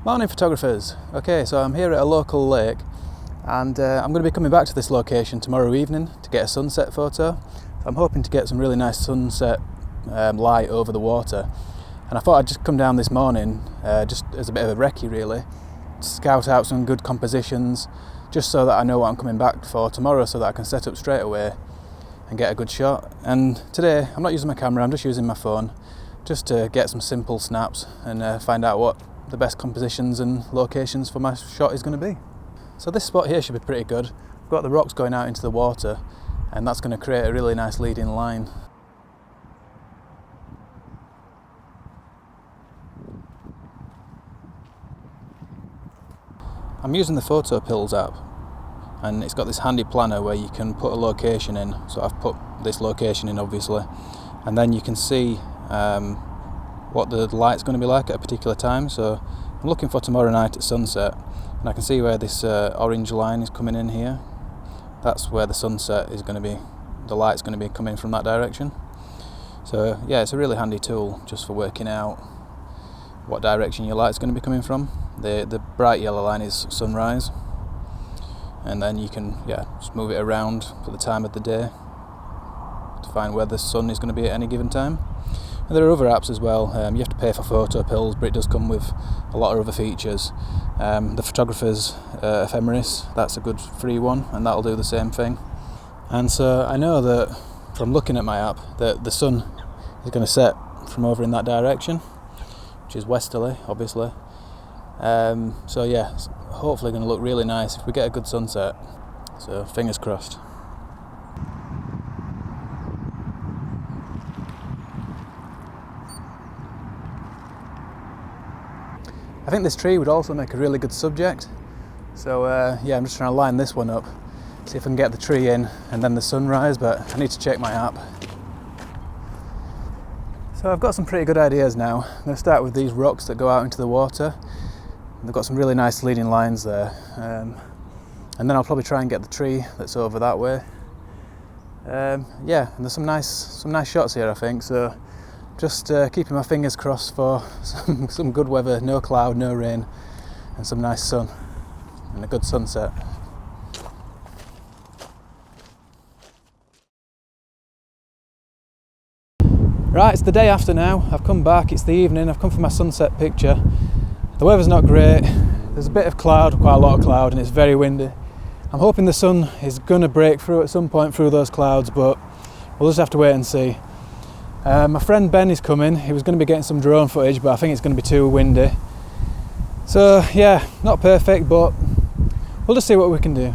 Morning photographers. Okay, so I'm here at a local lake and I'm going to be coming back to this location tomorrow evening to get a sunset photo. I'm hoping to get some really nice sunset light over the water, and I thought I'd just come down this morning just as a bit of a recce really, to scout out some good compositions just so that I know what I'm coming back for tomorrow so that I can set up straight away and get a good shot. And today I'm not using my camera, I'm just using my phone just to get some simple snaps and find out what the best compositions and locations for my shot is going to be. So this spot here should be pretty good. We've got the rocks going out into the water and that's going to create a really nice leading line. I'm using the Photopills app and it's got this handy planner where you can put a location in. So I've put this location in obviously, and then you can see what the light's going to be like at a particular time. So I'm looking for tomorrow night at sunset, and I can see where this orange line is coming in here. That's where the sunset is going to be, the light's going to be coming from that direction. So yeah, it's a really handy tool just for working out what direction your light's going to be coming from. The bright yellow line is sunrise, and then you can just move it around for the time of the day to find where the sun is going to be at any given time. And there are other apps as well. You have to pay for Photopills, but it does come with a lot of other features. The photographer's ephemeris, that's a good free one, and that'll do the same thing. And so I know that from looking at my app that the sun is going to set from over in that direction, which is westerly obviously. So yeah, it's hopefully going to look really nice if we get a good sunset. So fingers crossed. I think this tree would also make a really good subject. So yeah, I'm just trying to line this one up, see if I can get the tree in and then the sunrise, but I need to check my app. So I've got some pretty good ideas now. I'm going to start with these rocks that go out into the water. They've got some really nice leading lines there. And then I'll probably try and get the tree that's over that way. Yeah, and there's some nice shots here I think, so just keeping my fingers crossed for some good weather, no cloud, no rain, and some nice sun and a good sunset. Right, it's the day after now. I've come back, it's the evening, I've come for my sunset picture. The weather's not great, there's a bit of cloud, quite a lot of cloud, and it's very windy. I'm hoping the sun is going to break through at some point through those clouds, but we'll just have to wait and see. My friend Ben is coming. He was going to be getting some drone footage, but I think it's going to be too windy. So yeah, not perfect, but we'll just see what we can do.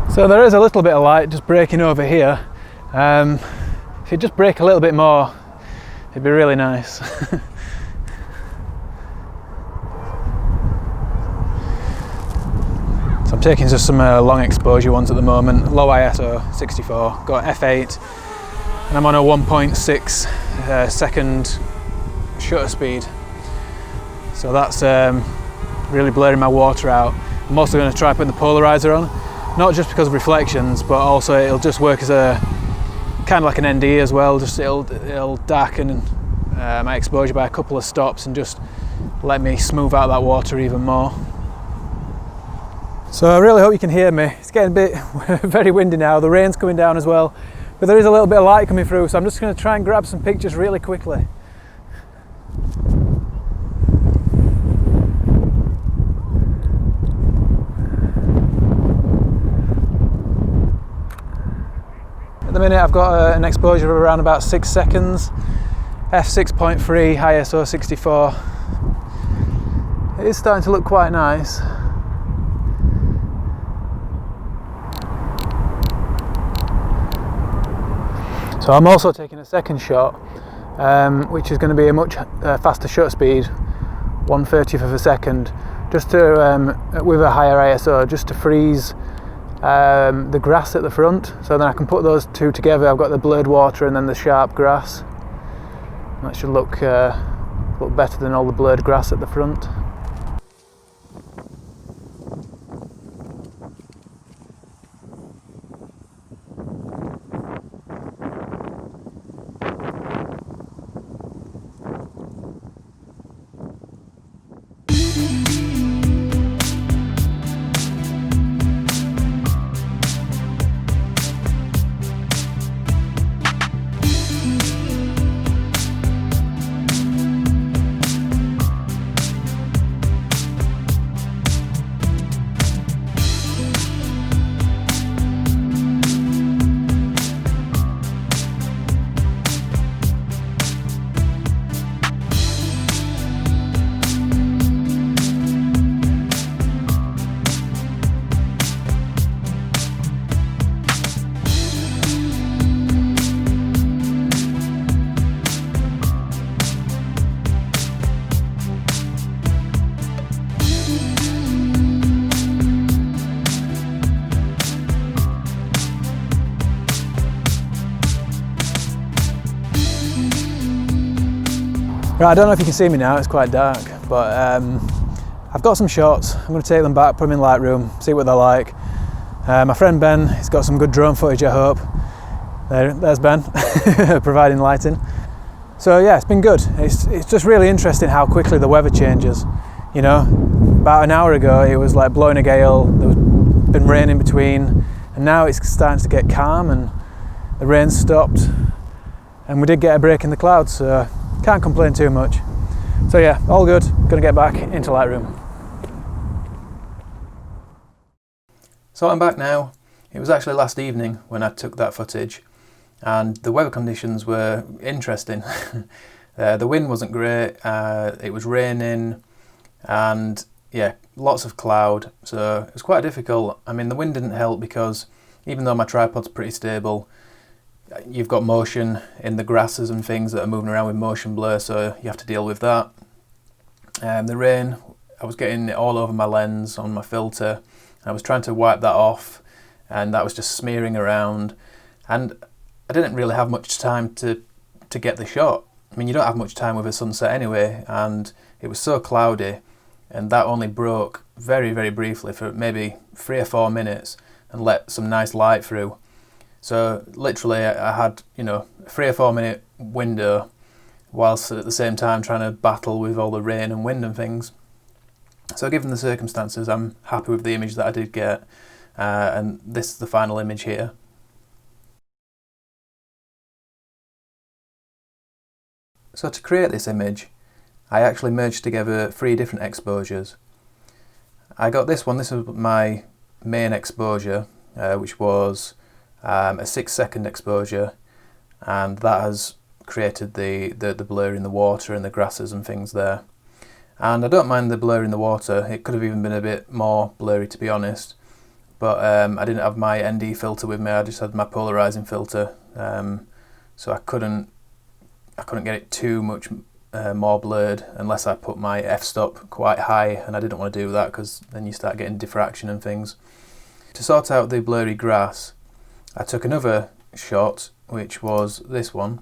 So there is a little bit of light just breaking over here. If it just break a little bit more, it'd be really nice. So I'm taking just some long exposure ones at the moment, low ISO 64, got f8, and I'm on a 1.6 second shutter speed. So that's really blurring my water out. I'm also going to try putting the polarizer on. Not just because of reflections, but also it'll just work as a kind of like an ND as well. Just it'll darken my exposure by a couple of stops and just let me smooth out that water even more. So I really hope you can hear me. It's getting a bit very windy now. The rain's coming down as well, but there is a little bit of light coming through. So I'm just going to try and grab some pictures really quickly. At the minute I've got an exposure of around about 6 seconds, f6.3, ISO 64. It is starting to look quite nice. So I'm also taking a second shot which is going to be a much faster shutter speed, 1/30th of a second, just to with a higher ISO, just to freeze the grass at the front, so then I can put those two together. I've got the blurred water and then the sharp grass. That should look better than all the blurred grass at the front. Right, I don't know if you can see me now, it's quite dark, but I've got some shots. I'm going to take them back, put them in Lightroom, see what they're like. My friend Ben, he's got some good drone footage, I hope. There's Ben, providing lighting. So yeah, it's been good. It's just really interesting how quickly the weather changes. You know, about an hour ago it was like blowing a gale, there's been rain in between, and now it's starting to get calm and the rain's stopped. And we did get a break in the clouds, so can't complain too much. So yeah, all good. Gonna get back into Lightroom. So I'm back now. It was actually last evening when I took that footage, and the weather conditions were interesting. The wind wasn't great, it was raining, and yeah, lots of cloud, so it was quite difficult. I mean, the wind didn't help because even though my tripod's pretty stable, you've got motion in the grasses and things that are moving around with motion blur, so you have to deal with that. The rain, I was getting it all over my lens, on my filter. I was trying to wipe that off, and that was just smearing around, and I didn't really have much time to get the shot. I mean, you don't have much time with a sunset anyway, and it was so cloudy, and that only broke very, very briefly for maybe 3 or 4 minutes and let some nice light through. So literally I had, you know, a 3 or 4 minute window whilst at the same time trying to battle with all the rain and wind and things. So given the circumstances, I'm happy with the image that I did get, and this is the final image here. So to create this image, I actually merged together 3 different exposures. I got this one, this was my main exposure, which was a 6-second exposure, and that has created the blur in the water and the grasses and things there. And I don't mind the blur in the water, it could have even been a bit more blurry to be honest, but I didn't have my ND filter with me, I just had my polarizing filter, so I couldn't get it too much more blurred unless I put my f-stop quite high, and I didn't want to do that because then you start getting diffraction and things. To sort out the blurry grass, I took another shot, which was this one,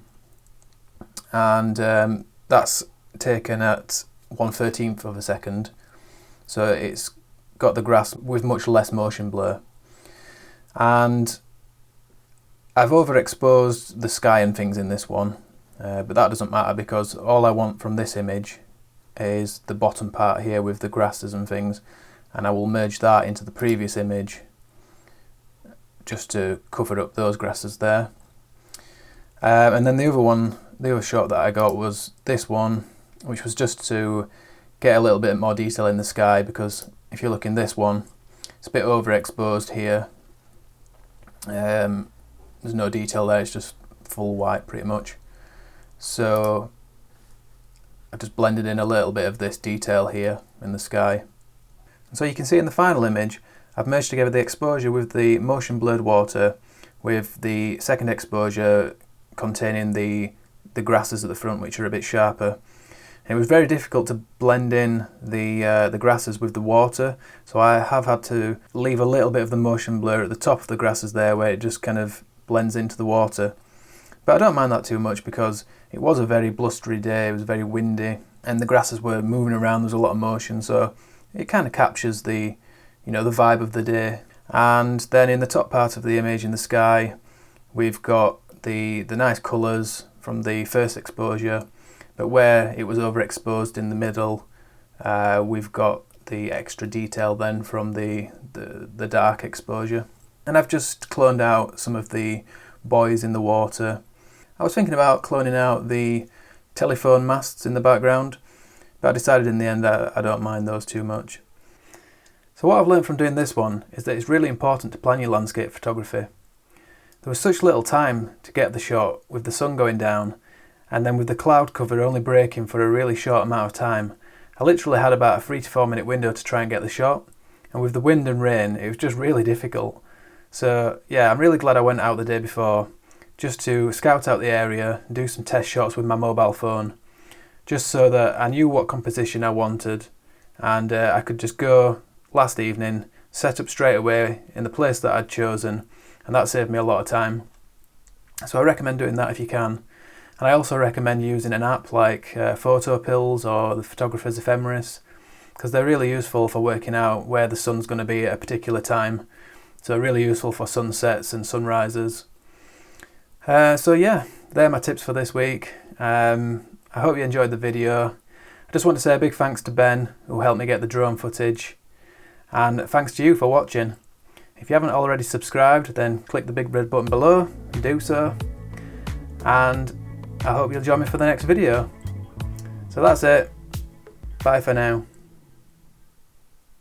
and that's taken at 1/13th of a second, so it's got the grass with much less motion blur. And I've overexposed the sky and things in this one, but that doesn't matter because all I want from this image is the bottom part here with the grasses and things, and I will merge that into the previous image just to cover up those grasses there. And then the other shot that I got was this one, which was just to get a little bit more detail in the sky, because if you look in this one, it's a bit overexposed here. There's no detail there, it's just full white pretty much. So I just blended in a little bit of this detail here in the sky. And so you can see in the final image, I've merged together the exposure with the motion blurred water with the second exposure containing the the grasses at the front, which are a bit sharper. It was very difficult to blend in the grasses with the water, so I have had to leave a little bit of the motion blur at the top of the grasses there, where it just kind of blends into the water. But I don't mind that too much because it was a very blustery day, it was very windy, and the grasses were moving around, there was a lot of motion, so it kind of captures the, the vibe of the day. And then in the top part of the image, in the sky, we've got the nice colours from the first exposure, but where it was overexposed in the middle, we've got the extra detail then from the dark exposure. And I've just cloned out some of the buoys in the water. I was thinking about cloning out the telephone masts in the background, but I decided in the end that I don't mind those too much. So what I've learned from doing this one is that it's really important to plan your landscape photography. There was such little time to get the shot with the sun going down, and then with the cloud cover only breaking for a really short amount of time. I literally had about a 3 to 4 minute window to try and get the shot, and with the wind and rain it was just really difficult. So yeah, I'm really glad I went out the day before just to scout out the area, do some test shots with my mobile phone, just so that I knew what composition I wanted, and I could just go last evening, set up straight away in the place that I'd chosen, and that saved me a lot of time. So I recommend doing that if you can. And I also recommend using an app like Photopills or the Photographer's Ephemeris, because they're really useful for working out where the sun's going to be at a particular time. So really useful for sunsets and sunrises. So yeah, they're my tips for this week. I hope you enjoyed the video. I just want to say a big thanks to Ben, who helped me get the drone footage. And thanks to you for watching. If you haven't already subscribed, then click the big red button below and do so. And I hope you'll join me for the next video. So that's it. Bye for now.